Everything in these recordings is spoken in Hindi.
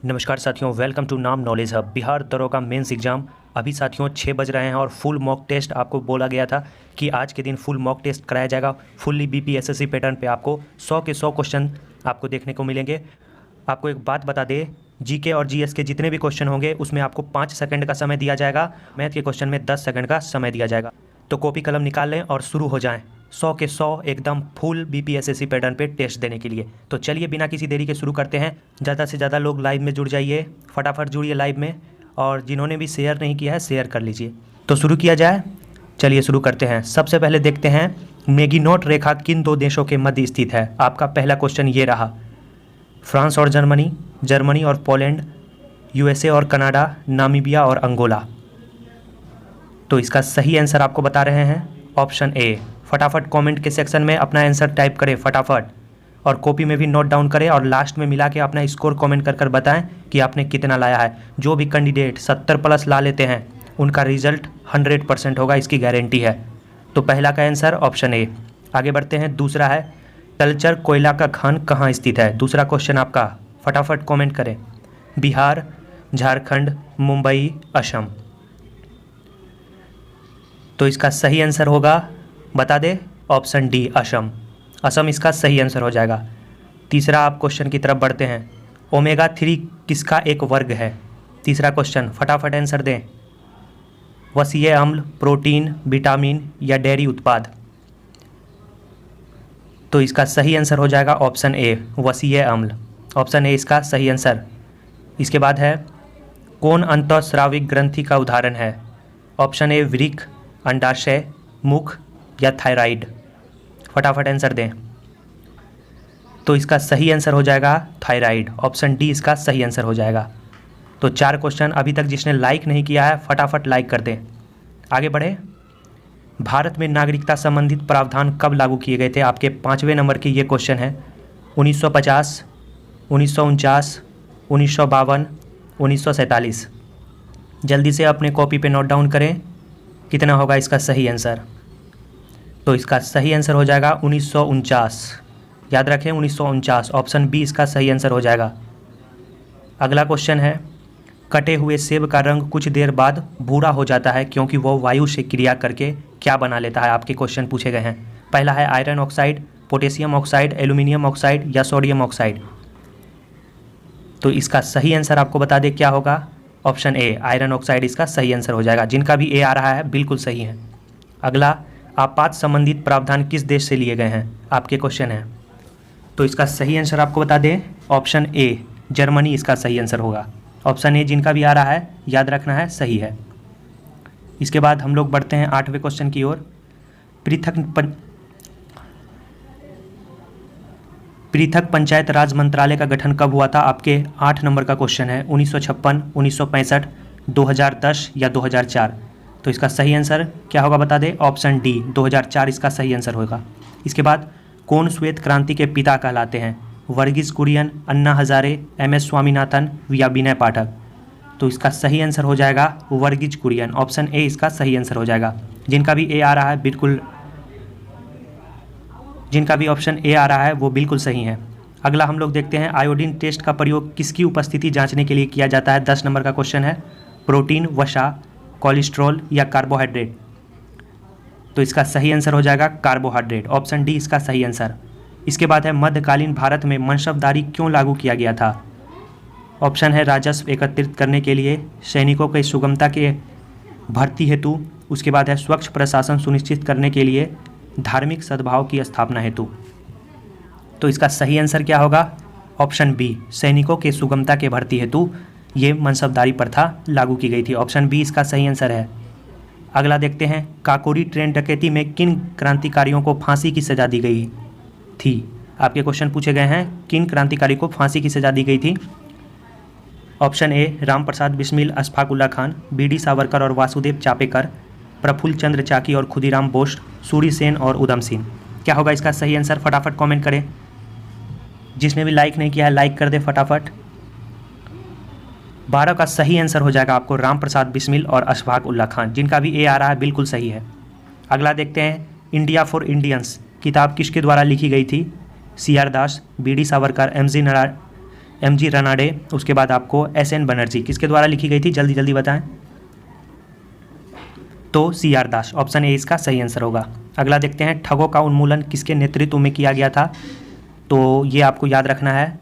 नमस्कार साथियों, वेलकम टू नाम नॉलेज हब। बिहार दरोगा मेंस एग्जाम अभी साथियों 6 बज रहे हैं और फुल मॉक टेस्ट आपको बोला गया था कि आज के दिन फुल मॉक टेस्ट कराया जाएगा। फुल्ली बीपीएसएससी पैटर्न पे आपको 100 के 100 क्वेश्चन आपको देखने को मिलेंगे। आपको एक बात बता दें, जीके और जीएस के जितने भी क्वेश्चन होंगे उसमें आपको 5 सेकंड का समय दिया जाएगा। मैथ के क्वेश्चन में 10 सेकंड का समय दिया जाएगा। तो कॉपी कलम निकाल लें और शुरू हो जाएं 100 के 100 एकदम फुल बीपीएसएससी पैटर्न पे टेस्ट देने के लिए। तो चलिए बिना किसी देरी के शुरू करते हैं। ज़्यादा से ज़्यादा लोग लाइव में जुड़ जाइए, फटाफट जुड़िए लाइव में, और जिन्होंने भी शेयर नहीं किया है शेयर कर लीजिए। तो शुरू किया जाए, चलिए शुरू करते हैं। सबसे पहले देखते हैं मैगिनोट रेखा किन दो देशों के मध्य स्थित है। आपका पहला क्वेश्चन ये रहा, फ्रांस और जर्मनी, जर्मनी और पोलैंड, यूएसए और कनाडा, नामीबिया और अंगोला। तो इसका सही आंसर आपको बता रहे हैं ऑप्शन ए। फटाफट कमेंट के सेक्शन में अपना आंसर टाइप करें फटाफट, और कॉपी में भी नोट डाउन करें और लास्ट में मिला के अपना स्कोर कमेंट कर बताएं कि आपने कितना लाया है। जो भी कैंडिडेट 70+ ला लेते हैं उनका रिजल्ट 100% होगा, इसकी गारंटी है। तो पहला का आंसर ऑप्शन ए। आगे बढ़ते हैं, दूसरा है तलचर कोयला का खान कहाँ स्थित है। दूसरा क्वेश्चन आपका, फटाफट कमेंट करें। बिहार, झारखंड, मुंबई, असम। तो इसका सही आंसर होगा, बता दे, ऑप्शन डी असम। असम इसका सही आंसर हो जाएगा। तीसरा आप क्वेश्चन की तरफ बढ़ते हैं, ओमेगा 3 किसका एक वर्ग है। तीसरा क्वेश्चन, फटाफट आंसर दें। वसीय अम्ल, प्रोटीन, विटामिन या डेयरी उत्पाद। तो इसका सही आंसर हो जाएगा ऑप्शन ए, वसीय अम्ल। ऑप्शन ए इसका सही आंसर। इसके बाद है, कौन अंतःस्राविक ग्रंथि का उदाहरण है। ऑप्शन ए वृक्क, अंडाशय, मुख या थायराइड। फटाफट आंसर दें। तो इसका सही आंसर हो जाएगा थायराइड। ऑप्शन डी इसका सही आंसर हो जाएगा। तो 4 क्वेश्चन। अभी तक जिसने लाइक नहीं किया है फटाफट लाइक कर दें। आगे बढ़े, भारत में नागरिकता संबंधित प्रावधान कब लागू किए गए थे। आपके 5वें नंबर के ये क्वेश्चन है। 1950, 1949, 1952, 1947। जल्दी से अपने कॉपी पे नोट डाउन करें कितना होगा इसका सही आंसर। तो इसका सही आंसर हो जाएगा 1949। याद रखें 1949। ऑप्शन बी इसका सही आंसर हो जाएगा। अगला क्वेश्चन है, कटे हुए सेब का रंग कुछ देर बाद भूरा हो जाता है क्योंकि वो वायु से क्रिया करके क्या बना लेता है। आपके क्वेश्चन पूछे गए हैं। पहला है iron oxide, potassium oxide, aluminium oxide या सोडियम ऑक्साइड। तो इसका सही आंसर आपको बता दें क्या होगा। ऑप्शन ए आयरन ऑक्साइड इसका सही आंसर हो जाएगा। जिनका भी ए आ रहा है बिल्कुल सही है। अगला, आपात संबंधित प्रावधान किस देश से लिए गए हैं। आपके क्वेश्चन है। तो इसका सही आंसर आपको बता दें, ऑप्शन ए जर्मनी इसका सही आंसर होगा। ऑप्शन ए जिनका भी आ रहा है याद रखना है, सही है। इसके बाद हम लोग बढ़ते हैं 8वें क्वेश्चन की ओर। पृथक पंचायत राज मंत्रालय का गठन कब हुआ था। आपके 8 नंबर का क्वेश्चन है। 1956, 1965, 2010 या 2004। तो इसका सही आंसर क्या होगा बता दें। ऑप्शन डी 2004 इसका सही आंसर होगा। इसके बाद, कौन श्वेत क्रांति के पिता कहलाते हैं। वर्गीज कुरियन, अन्ना हजारे, एम.एस. स्वामीनाथन या विनय पाठक। तो इसका सही आंसर हो जाएगा वर्गीज कुरियन। ऑप्शन ए इसका सही आंसर हो जाएगा। जिनका भी ए आ रहा है बिल्कुल, जिनका भी ऑप्शन ए आ रहा है वो बिल्कुल सही है। अगला हम लोग देखते हैं, आयोडीन टेस्ट का प्रयोग किसकी उपस्थिति जांचने के लिए किया जाता है। 10 नंबर का क्वेश्चन है। प्रोटीन, वसा, कोलेस्ट्रॉल या कार्बोहाइड्रेट। तो इसका सही आंसर हो जाएगा कार्बोहाइड्रेट। ऑप्शन डी इसका सही आंसर। इसके बाद है, मध्यकालीन भारत में मनसबदारी क्यों लागू किया गया था। ऑप्शन है राजस्व एकत्रित करने के लिए, सैनिकों की सुगमता के भर्ती हेतु, उसके बाद है स्वच्छ प्रशासन सुनिश्चित करने के लिए, धार्मिक सद्भाव की स्थापना हेतु। तो इसका सही आंसर क्या होगा। ऑप्शन बी सैनिकों के सुगमता के भर्ती हेतु ये मनसबदारी प्रथा लागू की गई थी। ऑप्शन बी इसका सही आंसर है। अगला देखते हैं, काकोरी ट्रेन डकैती में किन क्रांतिकारियों को फांसी की सज़ा दी गई थी। आपके क्वेश्चन पूछे गए हैं, किन क्रांतिकारी को फांसी की सज़ा दी गई थी। Option A Ram Prasad Bismil, Ashfaq Ullah Khan, B D. Savarkar और वासुदेव चापेकर, प्रफुल्ल चंद्र चाकी और खुदीराम बोस, सूरी सेन और उधम सिंह। क्या होगा इसका सही आंसर। फटाफट कमेंट करें। जिसने भी लाइक नहीं किया है लाइक कर दे फटाफट। 12 का सही आंसर हो जाएगा आपको राम प्रसाद बिस्मिल और अशफाक उल्ला खान। जिनका भी ए आ रहा है बिल्कुल सही है। अगला देखते हैं, इंडिया फॉर इंडियंस किताब किसके द्वारा लिखी गई थी। सी.आर. दास, बी.डी. सावरकर, एम.जी. रनाडे, उसके बाद आपको एस.एन. बनर्जी, किसके द्वारा लिखी गई थी, जल्दी जल्दी बताएं। तो सी.आर. दास, ऑप्शन ए इसका सही आंसर होगा। अगला देखते हैं, ठगों का उन्मूलन किसके नेतृत्व में किया गया था। तो ये आपको याद रखना है,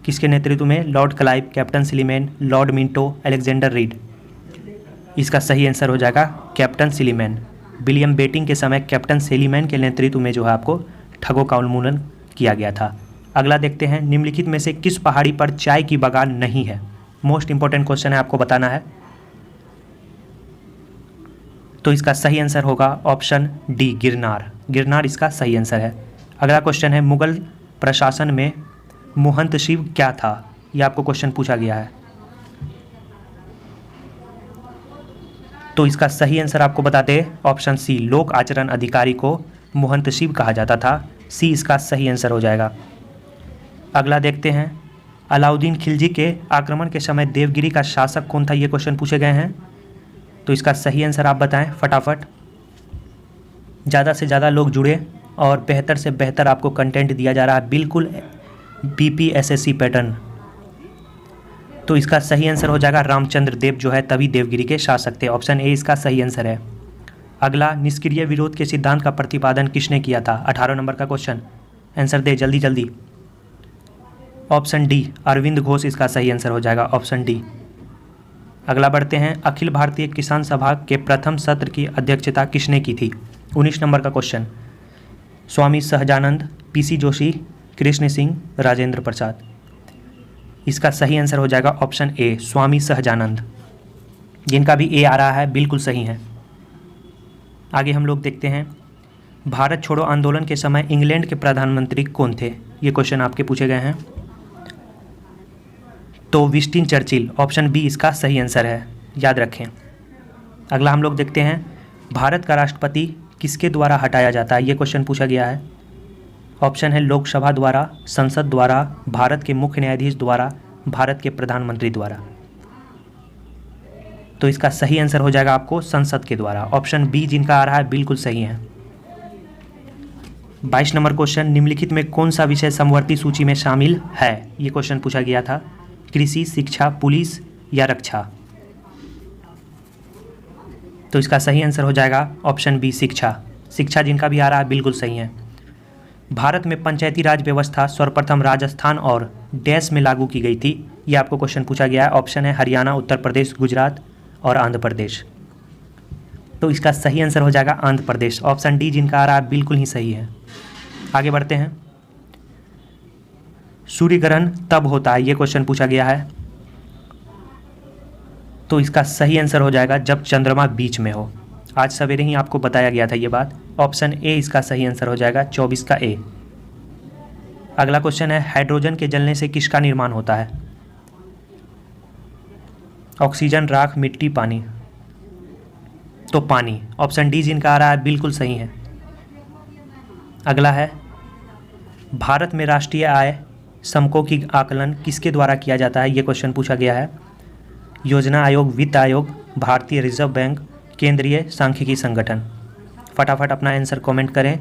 किसके नेतृत्व में, lord Clive, captain Sleeman, lord Minto, Alexander Reid. इसका सही आंसर हो जाएगा कैप्टन सिलीमैन। विलियम बेटिंग के समय कैप्टन सिलीमैन के नेतृत्व में जो है आपको ठगों का उन्मूलन किया गया था। अगला देखते हैं, निम्नलिखित में से किस पहाड़ी पर चाय की बागान नहीं है। मोस्ट इंपॉर्टेंट क्वेश्चन है, आपको बताना है। तो इसका सही आंसर होगा ऑप्शन डी, गिरनार। गिरनार इसका सही आंसर है। अगला क्वेश्चन है, मुगल प्रशासन में मुहंत शिव क्या था। यह आपको क्वेश्चन पूछा गया है। तो इसका सही आंसर आपको बताते हैं, ऑप्शन सी, लोक आचरण अधिकारी को मुहंत शिव कहा जाता था। सी इसका सही आंसर हो जाएगा। अगला देखते हैं, अलाउद्दीन खिलजी के आक्रमण के समय देवगिरी का शासक कौन था। ये क्वेश्चन पूछे गए हैं। तो इसका सही आंसर आप बताएं फटाफट। ज़्यादा से ज़्यादा लोग जुड़े और बेहतर से बेहतर आपको कंटेंट दिया जा रहा है, बिल्कुल बीपीएसएससी पैटर्न। तो इसका सही आंसर हो जाएगा रामचंद्र देव जो है तभी देवगिरी के शासक थे। ऑप्शन ए इसका सही आंसर है। अगला, निष्क्रिय विरोध के सिद्धांत का प्रतिपादन किसने किया था। 18 नंबर का क्वेश्चन, आंसर दे जल्दी जल्दी। ऑप्शन डी, अरविंद घोष इसका सही आंसर हो जाएगा, ऑप्शन डी। अगला बढ़ते हैं, अखिल भारतीय किसान सभा के प्रथम सत्र की अध्यक्षता किसने की थी। 19 नंबर का क्वेश्चन, स्वामी सहजानंद, पीसी जोशी, कृष्ण सिंह, राजेंद्र प्रसाद। इसका सही आंसर हो जाएगा ऑप्शन ए, स्वामी सहजानंद। जिनका भी ए आ रहा है बिल्कुल सही है। आगे हम लोग देखते हैं, भारत छोड़ो आंदोलन के समय इंग्लैंड के प्रधानमंत्री कौन थे। ये क्वेश्चन आपके पूछे गए हैं। तो विंस्टन चर्चिल, ऑप्शन बी इसका सही आंसर है, याद रखें। अगला हम लोग देखते हैं, भारत का राष्ट्रपति किसके द्वारा हटाया जाता है। ये क्वेश्चन पूछा गया है। ऑप्शन है लोकसभा द्वारा, संसद द्वारा, भारत के मुख्य न्यायाधीश द्वारा, भारत के प्रधानमंत्री द्वारा। तो इसका सही आंसर हो जाएगा आपको संसद के द्वारा। ऑप्शन बी जिनका आ रहा है बिल्कुल सही है। 22 नंबर क्वेश्चन, निम्नलिखित में कौन सा विषय समवर्ती सूची में शामिल है। ये क्वेश्चन पूछा गया था, कृषि, शिक्षा, पुलिस या रक्षा। तो इसका सही आंसर हो जाएगा ऑप्शन बी, शिक्षा। शिक्षा जिनका भी आ रहा है बिल्कुल सही है। भारत में पंचायती राज व्यवस्था सर्वप्रथम राजस्थान और डैश में लागू की गई थी। ये आपको क्वेश्चन पूछा गया है। ऑप्शन है हरियाणा, उत्तर प्रदेश, गुजरात और आंध्र प्रदेश। तो इसका सही आंसर हो जाएगा आंध्र प्रदेश। ऑप्शन डी जिनका आ रहा है बिल्कुल ही सही है। आगे बढ़ते हैं, सूर्य ग्रहण तब होता है। ये क्वेश्चन पूछा गया है। तो इसका सही आंसर हो जाएगा जब चंद्रमा बीच में हो। आज सवेरे ही आपको बताया गया था ये बात। ऑप्शन ए इसका सही आंसर हो जाएगा, 24 का ए। अगला क्वेश्चन है, हाइड्रोजन के जलने से किसका निर्माण होता है। ऑक्सीजन, राख, मिट्टी, पानी। तो पानी। ऑप्शन डी जिनका आ रहा है बिल्कुल सही है। अगला है, भारत में राष्ट्रीय आय समकों की आकलन किसके द्वारा किया जाता है। ये क्वेश्चन पूछा गया है। योजना आयोग, वित्त आयोग, भारतीय रिजर्व बैंक, केंद्रीय सांख्यिकी संगठन। फटाफट अपना आंसर कमेंट करें।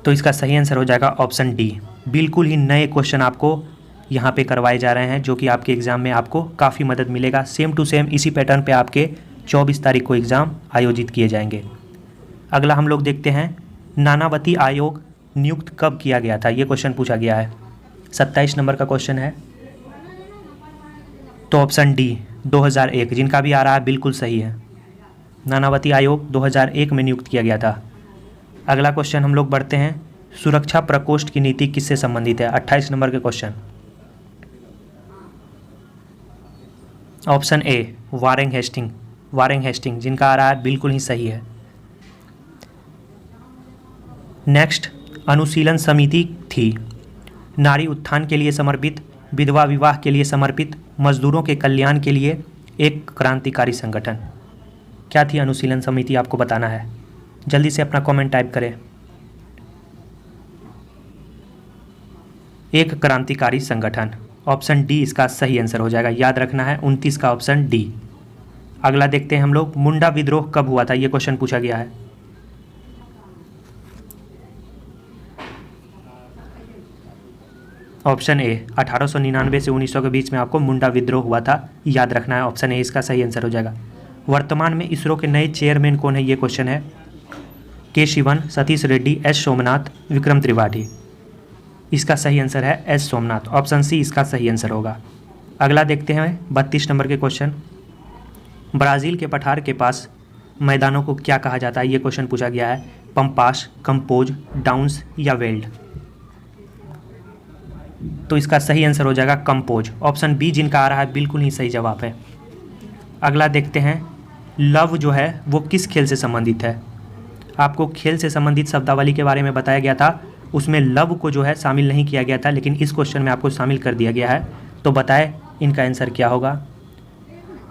तो इसका सही आंसर हो जाएगा ऑप्शन डी। बिल्कुल ही नए क्वेश्चन आपको यहाँ पे करवाए जा रहे हैं जो कि आपके एग्ज़ाम में आपको काफ़ी मदद मिलेगा। सेम टू सेम इसी पैटर्न पे आपके 24 तारीख को एग्ज़ाम आयोजित किए जाएंगे। अगला हम लोग देखते हैं, नानावती आयोग नियुक्त कब किया गया था। ये क्वेश्चन पूछा गया है। 27 नंबर का क्वेश्चन है। तो ऑप्शन डी 2001 जिनका भी आ रहा है बिल्कुल सही है। नानावती आयोग 2001 में नियुक्त किया गया था। अगला क्वेश्चन हम लोग बढ़ते हैं, सुरक्षा प्रकोष्ठ की नीति किससे संबंधित है। 28 नंबर के question. Option A Warren Hastings, Warren Hastings जिनका आ रहा है बिल्कुल ही सही है। नेक्स्ट, अनुशीलन समिति थी नारी उत्थान के लिए समर्पित, विधवा विवाह के लिए समर्पित, मजदूरों के कल्याण के लिए एक क्रांतिकारी संगठन। क्या थी अनुशीलन समिति, आपको बताना है। जल्दी से अपना कमेंट टाइप करें। एक क्रांतिकारी संगठन। ऑप्शन डी इसका सही आंसर हो जाएगा, याद रखना है 29 का ऑप्शन डी। अगला देखते हैं हम लोग, मुंडा विद्रोह कब हुआ था। ये क्वेश्चन पूछा गया है। ऑप्शन ए 1899 से 1900 के बीच में आपको मुंडा विद्रोह हुआ था, याद रखना है। ऑप्शन ए इसका सही आंसर हो जाएगा। वर्तमान में इसरो के नए चेयरमैन कौन है, ये क्वेश्चन है। के शिवन, सतीश रेड्डी, एस सोमनाथ, विक्रम त्रिपाठी। इसका सही आंसर है एस सोमनाथ। ऑप्शन सी इसका सही आंसर होगा। अगला देखते हैं 32 नंबर के क्वेश्चन। ब्राज़ील के पठार के पास मैदानों को क्या कहा जाता है, ये क्वेश्चन पूछा गया है। पंपास, कंपोज, डाउन्स या वेल्ड। तो इसका सही आंसर हो जाएगा कंपोज। ऑप्शन बी जिनका आ रहा है बिल्कुल ही सही जवाब है। अगला देखते हैं लव जो है वो किस खेल से संबंधित है। आपको खेल से संबंधित शब्दावली के बारे में बताया गया था, उसमें लव को जो है शामिल नहीं किया गया था, लेकिन इस क्वेश्चन में आपको शामिल कर दिया गया है। तो बताएं इनका आंसर क्या होगा।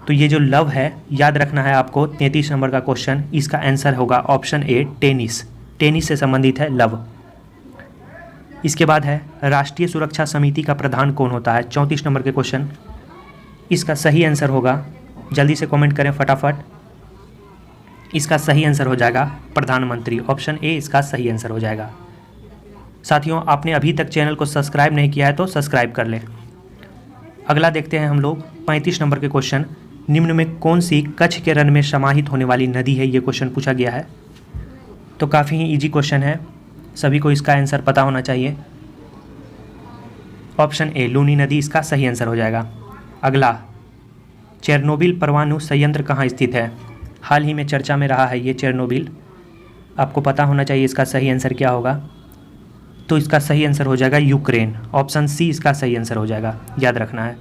तो ये जो लव है, याद रखना है आपको, 33 नंबर का क्वेश्चन, इसका आंसर होगा ऑप्शन ए टेनिस। टेनिस से संबंधित है लव। इसके बाद है राष्ट्रीय सुरक्षा समिति का प्रधान कौन होता है, 34 नंबर के क्वेश्चन। इसका सही आंसर होगा, जल्दी से कमेंट करें फटाफट। इसका सही आंसर हो जाएगा प्रधानमंत्री। ऑप्शन ए इसका सही आंसर हो जाएगा। साथियों, आपने अभी तक चैनल को सब्सक्राइब नहीं किया है तो सब्सक्राइब कर लें। अगला देखते हैं हम लोग 35 नंबर के क्वेश्चन। निम्न में कौन सी कच्छ के रण में समाहित होने वाली नदी है, ये क्वेश्चन पूछा गया है। तो काफ़ी ही इजी क्वेश्चन है, सभी को इसका आंसर पता होना चाहिए। ऑप्शन ए लूनी नदी इसका सही आंसर हो जाएगा। अगला चेरनोबिल परमाणु संयंत्र कहाँ स्थित है। हाल ही में चर्चा में रहा है ये चेरनोबिल, आपको पता होना चाहिए इसका सही आंसर क्या होगा। तो इसका सही आंसर हो जाएगा यूक्रेन। ऑप्शन सी इसका सही आंसर हो जाएगा, याद रखना है।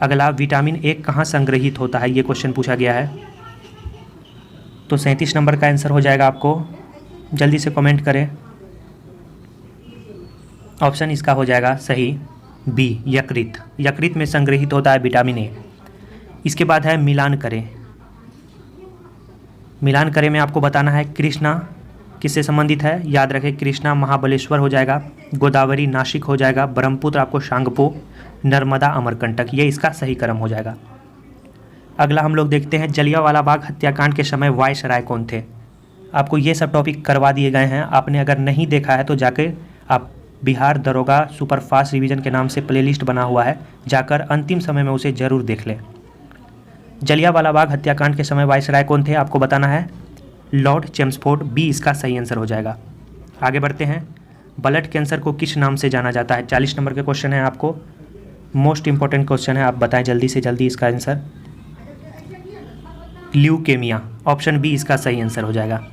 अगला विटामिन ए कहाँ संग्रहित होता है, ये क्वेश्चन पूछा गया है। तो 37 नंबर का आंसर हो जाएगा आपको, जल्दी से कमेंट करें। ऑप्शन इसका हो जाएगा सही बी यकृत। यकृत में संग्रहित होता है विटामिन ए। इसके बाद है मिलान करें। मिलान करें में आपको बताना है कृष्णा किससे संबंधित है, याद रखें कृष्णा महाबलेश्वर हो जाएगा, गोदावरी नासिक हो जाएगा, ब्रह्मपुत्र आपको शांगपो, नर्मदा अमरकंटक, ये इसका सही क्रम हो जाएगा। अगला हम लोग देखते हैं जलियांवाला बाग हत्याकांड के समय वायसराय कौन थे। आपको ये सब टॉपिक करवा दिए गए हैं, आपने अगर नहीं देखा है तो जाकर आप बिहार दरोगा सुपरफास्ट रिवीजन के नाम से प्लेलिस्ट बना हुआ है, जाकर अंतिम समय में उसे ज़रूर देख लें। जलियांवाला बाग हत्याकांड के समय वायसराय कौन थे, आपको बताना है लॉर्ड चेम्सफोर्ड। बी इसका सही आंसर हो जाएगा। आगे बढ़ते हैं। ब्लड कैंसर को किस नाम से जाना जाता है, 40 नंबर के क्वेश्चन है आपको, मोस्ट इंपॉर्टेंट क्वेश्चन है, आप बताएं जल्दी से जल्दी इसका आंसर। ल्यूकेमिया। ऑप्शन बी इसका सही आंसर हो जाएगा।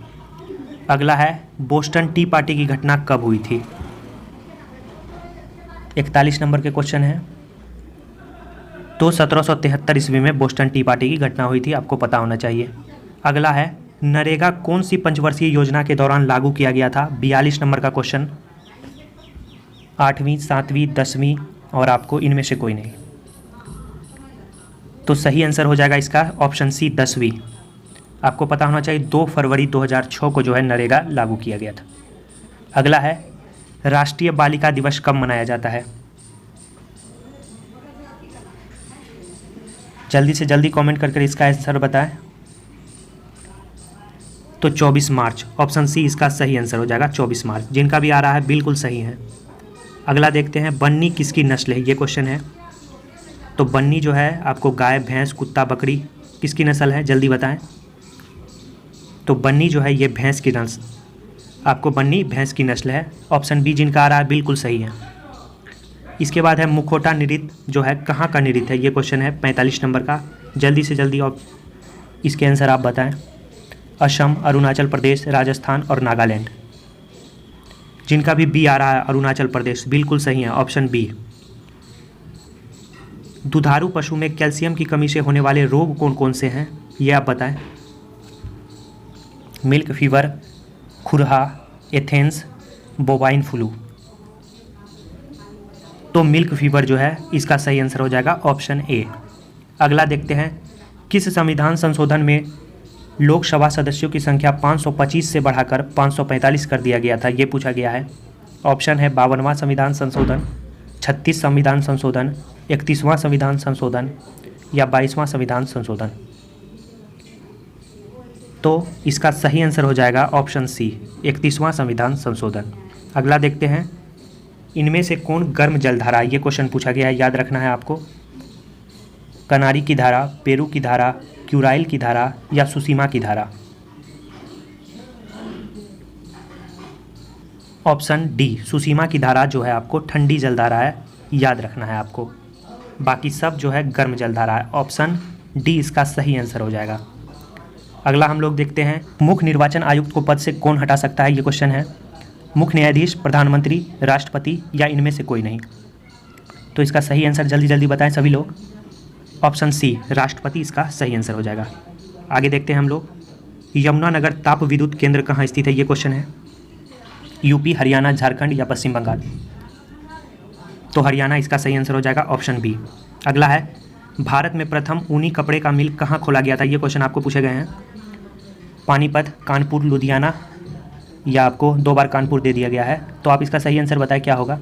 अगला है बोस्टन टी पार्टी की घटना कब हुई थी, 41 नंबर के क्वेश्चन है। तो 1773 ईस्वी में बोस्टन टी पार्टी की घटना हुई थी, आपको पता होना चाहिए। अगला है नरेगा कौन सी पंचवर्षीय योजना के दौरान लागू किया गया था, 42 नंबर का क्वेश्चन। 8वीं, 7वीं, 10वीं और आपको इनमें से कोई नहीं। तो सही आंसर हो जाएगा इसका ऑप्शन सी 10वीं। आपको पता होना चाहिए 2 फरवरी 2006 को जो है नरेगा लागू किया गया था। अगला है राष्ट्रीय बालिका दिवस कब मनाया जाता है, जल्दी से जल्दी कमेंट करके इसका आंसर बताएं। तो 24 मार्च। ऑप्शन सी इसका सही आंसर हो जाएगा 24 मार्च। जिनका भी आ रहा है बिल्कुल सही है। अगला देखते हैं बन्नी किसकी नस्ल है, ये क्वेश्चन है। तो बन्नी जो है आपको गाय, भैंस, कुत्ता, बकरी किसकी नस्ल है, जल्दी बताएं। तो बन्नी जो है ये भैंस की नस्ल, आपको बन्नी भैंस की नस्ल है। ऑप्शन बी जिनका आ रहा है बिल्कुल सही है। इसके बाद है मुखौटा नृत्य जो है कहाँ का नृत्य है, ये क्वेश्चन है 45 नंबर का। जल्दी से जल्दी इसके आंसर आप बताएं। असम, अरुणाचल प्रदेश, राजस्थान और नागालैंड। जिनका भी बी आ रहा है अरुणाचल प्रदेश, बिल्कुल सही है, ऑप्शन बी। दुधारू पशु में कैल्शियम की कमी से होने वाले रोग कौन कौन से हैं, ये आप बताएं। मिल्क फीवर, खुरहा, एथेंस, बोवाइन फ्लू। तो मिल्क फीवर जो है इसका सही आंसर हो जाएगा ऑप्शन ए। अगला देखते हैं किस संविधान संशोधन में लोकसभा सदस्यों की संख्या 525 से बढ़ाकर 545 कर दिया गया था, ये पूछा गया है। ऑप्शन है 52वां संविधान संशोधन, 36 संविधान संशोधन, 31वां संविधान संशोधन या 22वां संविधान संशोधन। तो इसका सही आंसर हो जाएगा ऑप्शन सी 31वां संविधान संशोधन। अगला देखते हैं इनमें से कौन गर्म जलधारा, ये क्वेश्चन पूछा गया है, याद रखना है आपको। कनारी की धारा, पेरू की धारा, क्यूराइल की धारा या सुसीमा की धारा। ऑप्शन डी सुसीमा की धारा जो है आपको ठंडी जलधारा है, याद रखना है आपको। बाकी सब जो है गर्म जलधारा है। ऑप्शन डी इसका सही आंसर हो जाएगा। अगला हम लोग देखते हैं, मुख्य निर्वाचन आयुक्त को पद से कौन हटा सकता है, ये क्वेश्चन है। मुख्य न्यायाधीश, प्रधानमंत्री, राष्ट्रपति या इनमें से कोई नहीं। तो इसका सही आंसर जल्दी जल्दी बताएं सभी लोग। ऑप्शन सी राष्ट्रपति इसका सही आंसर हो जाएगा। आगे देखते हैं हम लोग, यमुनानगर ताप विद्युत केंद्र कहाँ स्थित है, ये क्वेश्चन है। यूपी, हरियाणा, झारखंड या पश्चिम बंगाल। तो हरियाणा इसका सही आंसर हो जाएगा, ऑप्शन बी। अगला है, भारत में प्रथम ऊनी कपड़े का मिल कहाँ खोला गया था, ये क्वेश्चन आपको पूछे गए हैं। पानीपत, कानपुर, लुधियाना या आपको 2 बार कानपुर दे दिया गया है। तो आप इसका सही आंसर बताएं क्या होगा।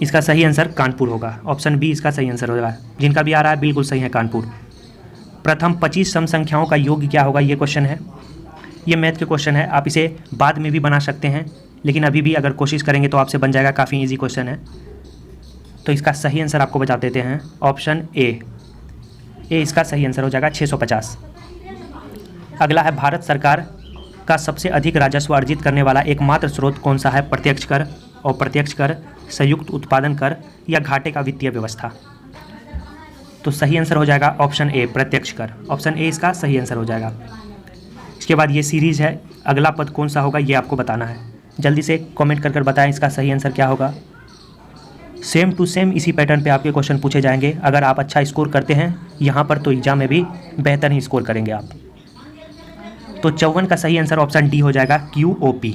इसका सही आंसर कानपुर होगा, ऑप्शन बी इसका सही आंसर होगा। जिनका भी आ रहा है बिल्कुल सही है, कानपुर। प्रथम 25 सम संख्याओं का योग क्या होगा, ये क्वेश्चन है। ये मैथ के क्वेश्चन है, आप इसे बाद में भी बना सकते हैं, लेकिन अभी भी अगर कोशिश करेंगे तो आपसे बन जाएगा, काफ़ी इजी क्वेश्चन है। तो इसका सही आंसर आपको बता देते हैं, ऑप्शन ए इसका सही आंसर हो जाएगा, 650। अगला है, भारत सरकार का सबसे अधिक राजस्व अर्जित करने वाला एकमात्र स्रोत कौन सा है, प्रत्यक्ष कर, अप्रत्यक्ष कर, संयुक्त उत्पादन कर या घाटे का वित्तीय व्यवस्था। तो सही आंसर हो जाएगा ऑप्शन ए प्रत्यक्ष कर, ऑप्शन ए इसका सही आंसर हो जाएगा। इसके बाद ये सीरीज़ है, अगला पद कौन सा होगा ये आपको बताना है। जल्दी से कमेंट कर बताएं इसका सही आंसर क्या होगा। सेम टू सेम इसी पैटर्न पे आपके क्वेश्चन पूछे जाएंगे। अगर आप अच्छा स्कोर करते हैं यहाँ पर तो एग्जाम में भी बेहतर ही स्कोर करेंगे आप। तो 54 का सही आंसर ऑप्शन डी हो जाएगा, QOP।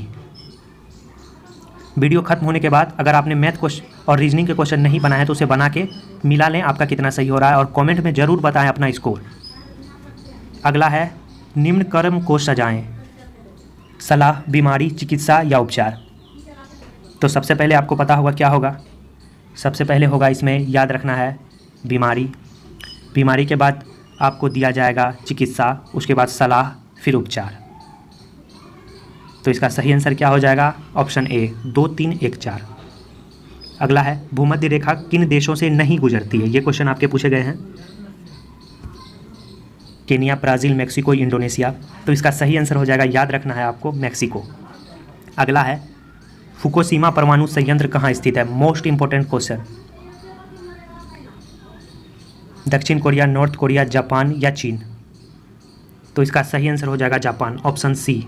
वीडियो खत्म होने के बाद अगर आपने मैथ क्वेश्चन और रीजनिंग के क्वेश्चन नहीं बनाए तो उसे बना के मिला लें आपका कितना सही हो रहा है, और कमेंट में ज़रूर बताएं अपना स्कोर। अगला है, निम्न क्रम को सजाएं, सलाह, बीमारी, चिकित्सा या उपचार। तो सबसे पहले आपको पता होगा क्या होगा। सबसे पहले होगा इसमें, याद रखना है, बीमारी। बीमारी के बाद आपको दिया जाएगा चिकित्सा, उसके बाद सलाह, फिर उपचार। तो इसका सही आंसर क्या हो जाएगा, ऑप्शन ए 2, 3, 1, 4। अगला है, भूमध्य रेखा किन देशों से नहीं गुजरती है, ये क्वेश्चन आपके पूछे गए हैं। Kenya, Brazil, Mexico, Indonesia. तो इसका सही आंसर हो जाएगा, याद रखना है आपको, मैक्सिको। अगला है, फुकुशिमा परमाणु संयंत्र कहाँ स्थित है, मोस्ट इंपॉर्टेंट क्वेश्चन। दक्षिण कोरिया, नॉर्थ कोरिया, जापान या चीन। तो इसका सही आंसर हो जाएगा जापान, ऑप्शन सी।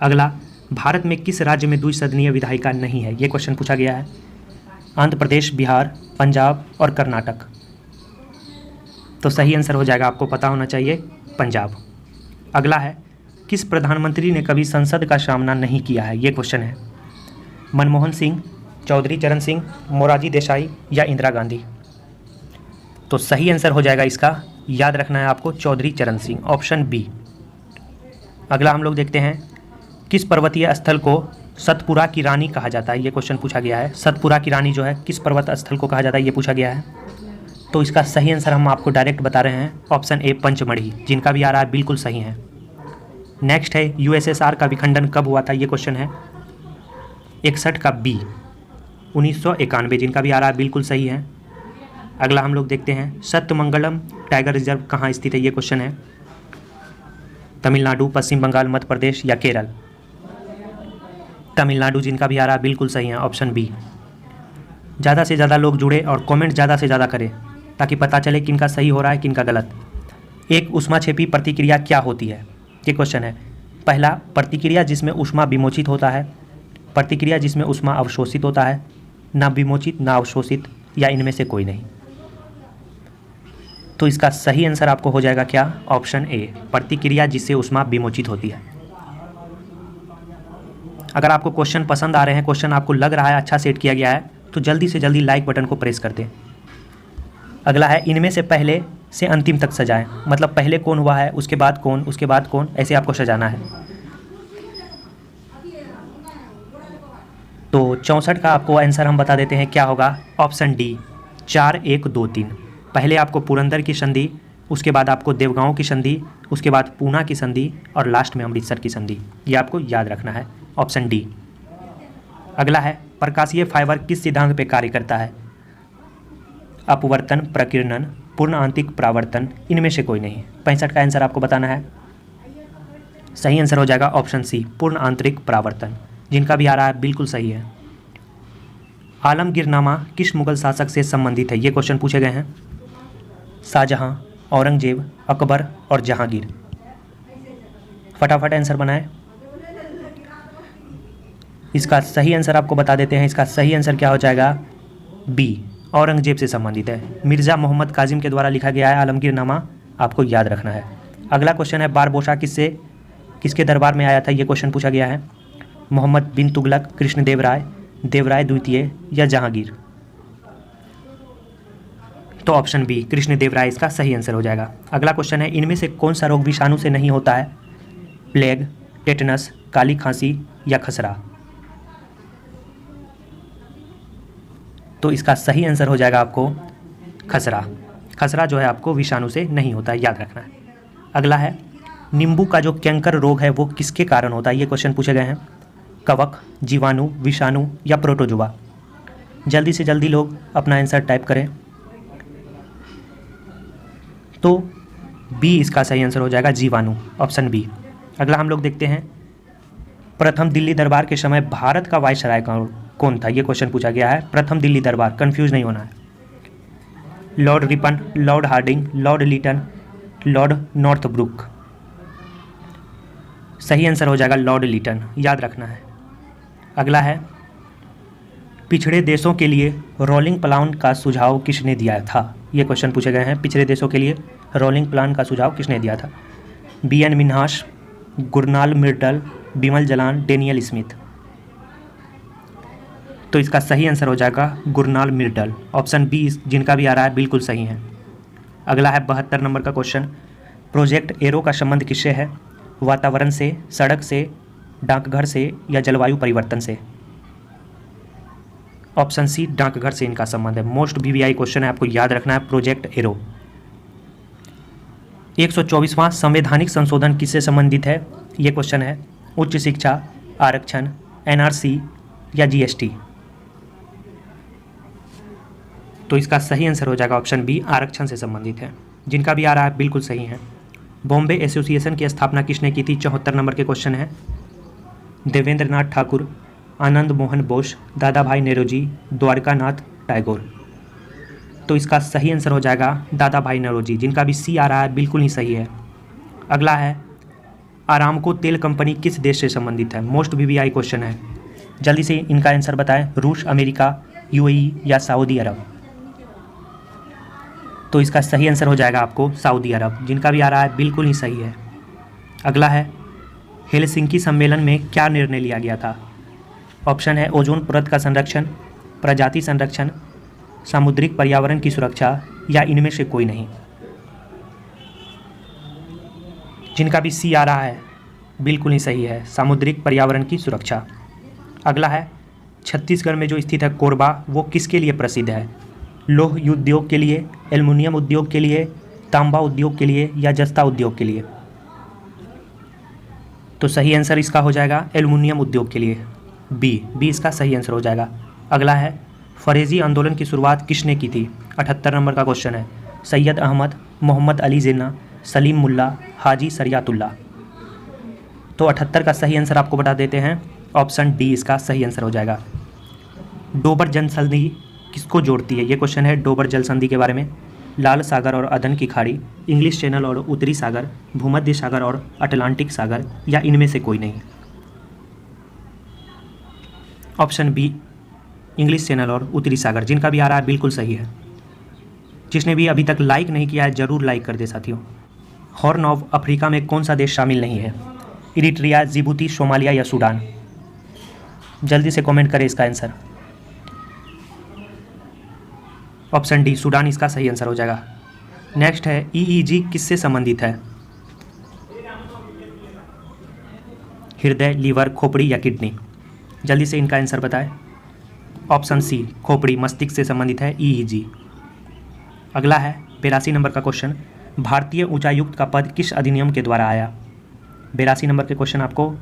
अगला, भारत में किस राज्य में द्विसदनीय विधायिका नहीं है, ये क्वेश्चन पूछा गया है। आंध्र प्रदेश, बिहार, पंजाब और कर्नाटक। तो सही आंसर हो जाएगा, आपको पता होना चाहिए, पंजाब। अगला है, किस प्रधानमंत्री ने कभी संसद का सामना नहीं किया है, ये क्वेश्चन है। मनमोहन सिंह, चौधरी चरण सिंह, मोरारजी देसाई या इंदिरा गांधी। तो सही आंसर हो जाएगा इसका, याद रखना है आपको, चौधरी चरण सिंह, ऑप्शन बी। अगला हम लोग देखते हैं, किस पर्वतीय स्थल को सतपुरा की रानी कहा जाता है, ये क्वेश्चन पूछा गया है। सतपुरा की रानी जो है किस पर्वत स्थल को कहा जाता है, ये पूछा गया है। तो इसका सही आंसर हम आपको डायरेक्ट बता रहे हैं, ऑप्शन ए पंचमढ़ी। जिनका भी आ रहा है बिल्कुल सही है। नेक्स्ट है, USSR का विखंडन कब हुआ था, ये क्वेश्चन है। 61 का बी, 1991। जिनका भी आ रहा है बिल्कुल सही है। अगला हम लोग देखते हैं, सत्यमंगलम टाइगर रिजर्व कहाँ स्थित है, ये क्वेश्चन है। तमिलनाडु, पश्चिम बंगाल, मध्य प्रदेश या केरल। तमिलनाडु। जिनका भी आ रहा है बिल्कुल सही है, ऑप्शन बी। ज़्यादा से ज़्यादा लोग जुड़े और कमेंट ज़्यादा से ज़्यादा करें ताकि पता चले किनका सही हो रहा है किनका गलत। एक ऊष्माक्षेपी प्रतिक्रिया क्या होती है, ये क्वेश्चन है। पहला, प्रतिक्रिया जिसमें ऊष्मा विमोचित होता है। प्रतिक्रिया जिसमें ऊष्मा अवशोषित होता है। ना विमोचित ना अवशोषित या इनमें से कोई नहीं। तो इसका सही आंसर आपको हो जाएगा क्या, ऑप्शन ए प्रतिक्रिया जिससे ऊष्मा विमोचित होती है। अगर आपको क्वेश्चन पसंद आ रहे हैं, क्वेश्चन आपको लग रहा है अच्छा सेट किया गया है, तो जल्दी से जल्दी लाइक बटन को प्रेस कर दें। अगला है, इनमें से पहले से अंतिम तक सजाएं। मतलब पहले कौन हुआ है, उसके बाद कौन, उसके बाद कौन, ऐसे आपको सजाना है। तो 64 का आपको आंसर हम बता देते हैं क्या होगा, ऑप्शन डी 4, 1, 2, 3। पहले आपको पुरंदर की संधि, उसके बाद आपको देवगांव की संधि, उसके बाद पूना की संधि और लास्ट में अमृतसर की संधि। ये आपको याद रखना है, ऑप्शन डी। अगला है प्रकाशीय फाइबर किस सिद्धांत पे कार्य करता है? अपवर्तन, प्रकीर्णन, पूर्ण आंतरिक परावर्तन, इनमें से कोई नहीं। 65 का आंसर आपको बताना है। सही आंसर हो जाएगा ऑप्शन सी, पूर्ण आंतरिक परावर्तन। जिनका भी आ रहा है बिल्कुल सही है। आलमगीरनामा किस मुगल शासक से संबंधित है? ये क्वेश्चन पूछे गए हैं। शाहजहां, औरंगजेब, अकबर और जहांगीर। फटाफट आंसर बनाएं। इसका सही आंसर आपको बता देते हैं। इसका सही आंसर क्या हो जाएगा? बी, औरंगजेब से संबंधित है। मिर्ज़ा मोहम्मद काजिम के द्वारा लिखा गया है आलमगीरनामा, आपको याद रखना है। अगला क्वेश्चन है बारबोसा किसके दरबार में आया था? ये क्वेश्चन पूछा गया है। मोहम्मद बिन तुगलक, कृष्णदेव राय, देवराय द्वितीय या जहांगीर। तो ऑप्शन बी, कृष्णदेव राय इसका सही आंसर हो जाएगा। अगला क्वेश्चन है इनमें से कौन सा रोग विषाणु से नहीं होता है? प्लेग, टेटनस, काली खांसी या खसरा। तो इसका सही आंसर हो जाएगा आपको खसरा। खसरा जो है आपको विषाणु से नहीं होता है, याद रखना है। अगला है नींबू का जो कैंकर रोग है वो किसके कारण होता है? ये क्वेश्चन पूछे गए हैं। कवक, जीवाणु, विषाणु या प्रोटोजुआ। जल्दी से जल्दी लोग अपना आंसर टाइप करें। तो बी इसका सही आंसर हो जाएगा, जीवाणु, ऑप्शन बी। अगला हम लोग देखते हैं प्रथम दिल्ली दरबार के समय भारत का वायसराय कौन था? ये क्वेश्चन पूछा गया है। प्रथम दिल्ली दरबार, कंफ्यूज नहीं होना है। Lord Ripon, Lord Hardinge, Lord Lytton, Lord Northbrook. सही आंसर हो जाएगा लॉर्ड लिटन, याद रखना है। अगला है पिछड़े देशों के लिए रोलिंग प्लान का सुझाव किसने दिया था? ये क्वेश्चन पूछे गए हैं। पिछड़े देशों के लिए रोलिंग प्लान का सुझाव किसने दिया था? BN. Minhas, गुरनाल मिर्टल, Bimal Jalan, Daniel Smith. तो इसका सही आंसर हो जाएगा गुरनाल मिर्टल, ऑप्शन बी जिनका भी आ रहा है बिल्कुल सही है। अगला है 72 नंबर का क्वेश्चन। प्रोजेक्ट एरो का संबंध किससे है? वातावरण से, सड़क से, डाकघर से या जलवायु परिवर्तन से। ऑप्शन सी, डाकघर से इनका संबंध है। मोस्ट वीवीआई क्वेश्चन है, आपको याद रखना है प्रोजेक्ट एरो। 124वां संवैधानिक संशोधन किससे संबंधित है? ये क्वेश्चन है। उच्च शिक्षा, आरक्षण, एनआरसी या जीएसटी। तो इसका सही आंसर हो जाएगा ऑप्शन बी, आरक्षण से संबंधित है। जिनका भी आ रहा है बिल्कुल सही है। बॉम्बे एसोसिएशन की स्थापना किसने की थी? 74 नंबर के क्वेश्चन है। देवेंद्र नाथ ठाकुर, आनंद मोहन बोस, दादा भाई नौरोजी, द्वारका नाथ टैगोर। तो इसका सही आंसर हो जाएगा दादा भाई नौरोजी। जिनका भी सी आ रहा है बिल्कुल ही सही है। अगला है आरामको तेल कंपनी किस देश से संबंधित है? मोस्ट वीवीआई क्वेश्चन है, जल्दी से इनका आंसर बताएं। रूस, अमेरिका, यूएई या सऊदी अरब। तो इसका सही आंसर हो जाएगा आपको सऊदी अरब। जिनका भी आ रहा है बिल्कुल ही सही है। अगला है हेलसिंकी सम्मेलन में क्या निर्णय लिया गया था? ऑप्शन है ओजोन परत का संरक्षण, प्रजाति संरक्षण, सामुद्रिक पर्यावरण की सुरक्षा या इनमें से कोई नहीं। जिनका भी सी आ रहा है बिल्कुल ही सही है, सामुद्रिक पर्यावरण की सुरक्षा। अगला है छत्तीसगढ़ में जो स्थित है कोरबा, वो किसके लिए प्रसिद्ध है? लौह उद्योग के लिए, एल्युमिनियम उद्योग के लिए, तांबा उद्योग के लिए या जस्ता उद्योग के लिए। तो सही आंसर इसका हो जाएगा एल्युमिनियम उद्योग के लिए, बी इसका सही आंसर हो जाएगा। अगला है फरेजी आंदोलन की शुरुआत किसने की थी? 78 नंबर का क्वेश्चन है। सैयद अहमद, मोहम्मद अली जिन्ना, सलीम मुल्ला, हाजी शरियातुल्लाह। तो 78 का सही आंसर आपको बता देते हैं, ऑप्शन डी इसका सही आंसर हो जाएगा। डोबर जल संधि किसको जोड़ती है? ये क्वेश्चन है डोबर जल संधि के बारे में। लाल सागर और अदन की खाड़ी, इंग्लिश चैनल और उत्तरी सागर, भूमध्य सागर और अटलांटिक सागर या इनमें से कोई नहीं। ऑप्शन बी इंग्लिश चैनल और उत्तरी सागर। जिनका भी आ रहा है बिल्कुल सही है। जिसने भी अभी तक लाइक नहीं किया है ज़रूर लाइक कर दे साथियों। हॉर्न ऑफ अफ्रीका में कौन सा देश शामिल नहीं है? इरिट्रिया, जिबूती, सोमालिया या सूडान। जल्दी से कमेंट करें इसका आंसर। ऑप्शन डी सूडान इसका सही आंसर हो जाएगा। नेक्स्ट है ईईजी किससे संबंधित है? हृदय, लीवर, खोपड़ी या किडनी। जल्दी से इनका आंसर बताएं। ऑप्शन सी खोपड़ी, मस्तिष्क से संबंधित है ईईजी। अगला है 82 नंबर का क्वेश्चन। भारतीय उच्चायुक्त का पद किस अधिनियम के द्वारा आया? 82 नंबर के क्वेश्चन आपको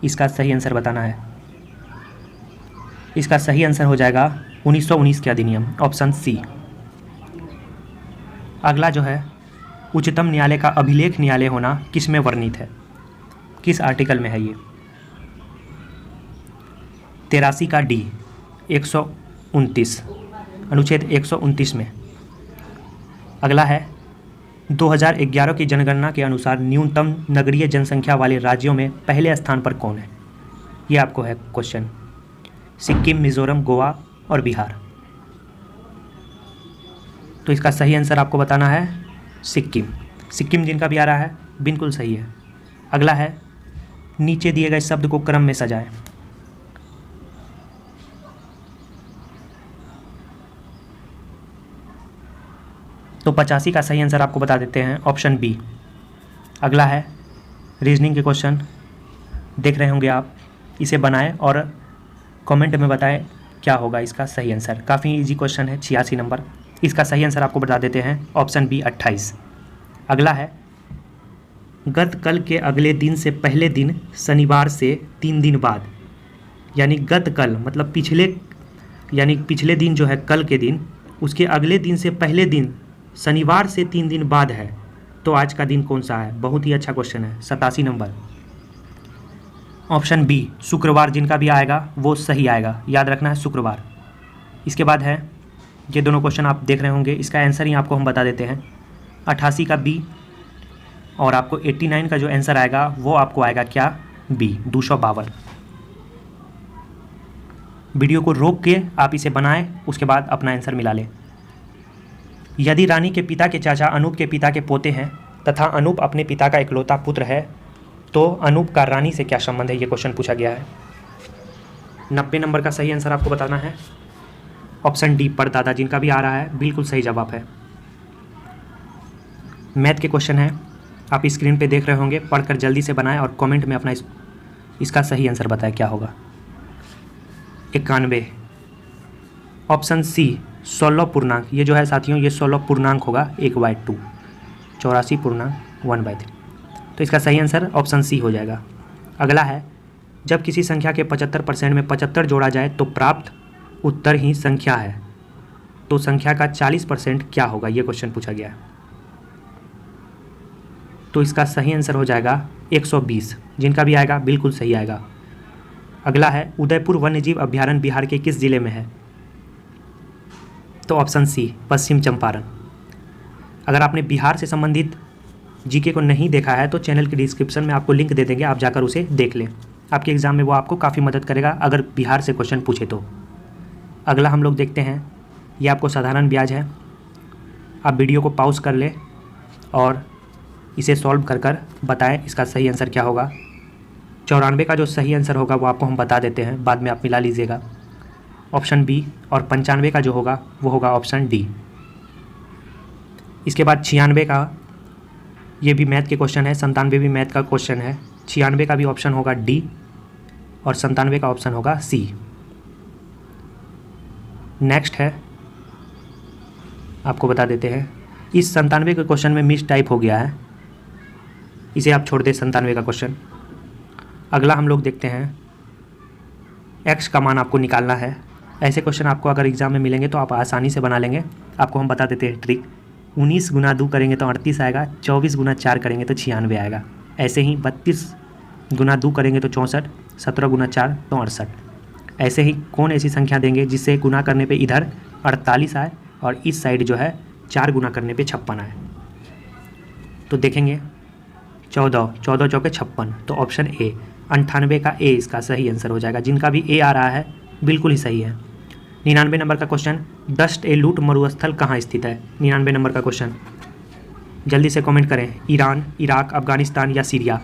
इसका सही आंसर बताना है। इसका सही आंसर हो जाएगा 1919 के अधिनियम, ऑप्शन सी। अगला जो है, उच्चतम न्यायालय का अभिलेख न्यायालय होना किस में वर्णित है? किस आर्टिकल में है ये? 83 का डी, 129, अनुच्छेद 129 में। अगला है, 2011 की जनगणना के अनुसार न्यूनतम नगरीय जनसंख्या वाले राज्यों में पहले स्थान पर कौन है? ये आपको है क्वेश्चन। सिक्किम, मिजोरम, गोवा और बिहार। तो इसका सही आंसर आपको बताना है सिक्किम। सिक्किम जिनका भी आ रहा है बिल्कुल सही है। अगला है, नीचे दिए गए शब्द को क्रम में सजाएं। तो 85 का सही आंसर आपको बता देते हैं, ऑप्शन बी। अगला है, रीजनिंग के क्वेश्चन देख रहे होंगे आप, इसे बनाएं और कमेंट में बताएं क्या होगा इसका सही आंसर। काफ़ी इजी क्वेश्चन है, 86 नंबर। इसका सही आंसर आपको बता देते हैं, ऑप्शन बी 28। अगला है, गत कल के अगले दिन से पहले दिन शनिवार से 3 दिन बाद, यानी गत कल मतलब पिछले दिन जो है कल के दिन, उसके अगले दिन से पहले दिन शनिवार से 3 दिन बाद है, तो आज का दिन कौन सा है? बहुत ही अच्छा क्वेश्चन है, 87 नंबर, ऑप्शन बी शुक्रवार। जिनका भी आएगा वो सही आएगा, याद रखना है शुक्रवार। इसके बाद है, ये दोनों क्वेश्चन आप देख रहे होंगे, इसका आंसर ही आपको हम बता देते हैं, 88 का बी, और आपको 89 का जो आंसर आएगा वो आपको आएगा क्या? बी, 252। वीडियो को रोक के आप इसे बनाएं, उसके बाद अपना आंसर मिला लें। यदि रानी के पिता के चाचा अनूप के पिता के पोते हैं तथा अनूप अपने पिता का इकलौता पुत्र है, तो अनूप का रानी से क्या संबंध है? ये क्वेश्चन पूछा गया है। 90 नंबर का सही आंसर आपको बताना है, ऑप्शन डी परदादा। जिनका भी आ रहा है बिल्कुल सही जवाब है। मैथ के क्वेश्चन है, आप स्क्रीन पे देख रहे होंगे, पढ़कर जल्दी से बनाएं और कमेंट में अपना इसका सही आंसर बताएं क्या होगा। 91, ऑप्शन सी 16 पूर्णांक। ये जो है साथियों, ये 16 पूर्णांक होगा 1/2, 84 पूर्णांक 1/3। तो इसका सही आंसर ऑप्शन सी हो जाएगा। अगला है, जब किसी संख्या के 75% में 75 जोड़ा जाए तो प्राप्त उत्तर ही संख्या है, तो संख्या का 40% क्या होगा? ये क्वेश्चन पूछा गया है। तो इसका सही आंसर हो जाएगा 120। जिनका भी आएगा बिल्कुल सही आएगा। अगला है, उदयपुर वन्यजीव अभ्यारण्य बिहार के किस जिले में है? तो ऑप्शन सी पश्चिम चंपारण। अगर आपने बिहार से संबंधित जीके को नहीं देखा है तो चैनल के डिस्क्रिप्शन में आपको लिंक दे देंगे, आप जाकर उसे देख लें। आपके एग्ज़ाम में वो आपको काफ़ी मदद करेगा अगर बिहार से क्वेश्चन पूछे तो। अगला हम लोग देखते हैं, ये आपको साधारण ब्याज है। आप वीडियो को पॉज कर लें और इसे सॉल्व कर बताएं इसका सही आंसर क्या होगा। 94 का जो सही आंसर होगा वो आपको हम बता देते हैं, बाद में आप मिला लीजिएगा, ऑप्शन बी। और 95 का जो होगा वो होगा ऑप्शन डी। इसके बाद 96 का, ये भी मैथ के क्वेश्चन है, 97 भी मैथ का क्वेश्चन है। 96 का भी ऑप्शन होगा डी और 97 का ऑप्शन होगा सी। नेक्स्ट है, आपको बता देते हैं, इस 97 के क्वेश्चन में मिस टाइप हो गया है, इसे आप छोड़ दें 97 का क्वेश्चन। अगला हम लोग देखते हैं, एक्स का मान आपको निकालना है। ऐसे क्वेश्चन आपको अगर एग्जाम में मिलेंगे तो आप आसानी से बना लेंगे। आपको हम बता देते हैं ट्रिक। 19 गुना 2 करेंगे तो 38 आएगा, 24 गुना 4 करेंगे तो 96 आएगा। ऐसे ही 32 गुना 2 करेंगे तो 64, 17 गुना 4 तो 68। ऐसे ही कौन ऐसी संख्या देंगे जिससे गुना करने पे इधर 48 आए और इस साइड जो है 4 गुना करने पे 56 आए? तो देखेंगे, 14 चौके 56, तो ऑप्शन ए 98 का ए इसका सही आंसर हो जाएगा। जिनका भी ए आ रहा है बिल्कुल ही सही है। 99 नंबर का क्वेश्चन, डस्ट ए लूट मरुस्थल कहाँ स्थित है? 99 नंबर का क्वेश्चन, जल्दी से कमेंट करें, ईरान, इराक, अफगानिस्तान या सीरिया?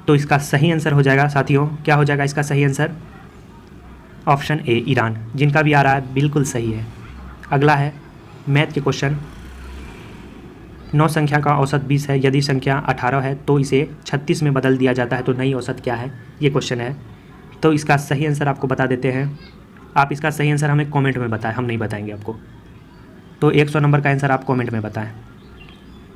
तो इसका सही आंसर हो जाएगा साथियों, क्या हो जाएगा इसका सही आंसर? Option A Iran. जिनका भी आ रहा है बिल्कुल सही है। अगला है मैथ के क्वेश्चन, 9 संख्या का औसत 20 है, यदि संख्या 18 है तो इसे 36 में बदल दिया जाता है, तो नई औसत क्या है? ये क्वेश्चन है। तो इसका सही आंसर आपको बता देते हैं। आप इसका सही आंसर हमें कमेंट में बताएं, हम नहीं बताएंगे आपको। तो 100 नंबर का आंसर आप कमेंट में बताएं।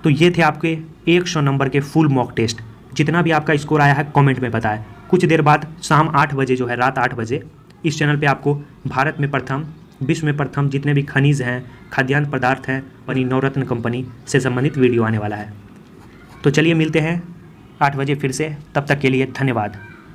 तो ये थे आपके 100 नंबर के फुल मॉक टेस्ट। जितना भी आपका स्कोर आया है कमेंट में बताएं। कुछ देर बाद शाम 8 बजे जो है, रात 8 बजे इस चैनल पे आपको भारत में प्रथम, विश्व में प्रथम जितने भी खनिज हैं, खाद्यान्न पदार्थ हैं और नवरत्न कंपनी से संबंधित वीडियो आने वाला है। तो चलिए मिलते हैं 8 बजे फिर से, तब तक के लिए धन्यवाद।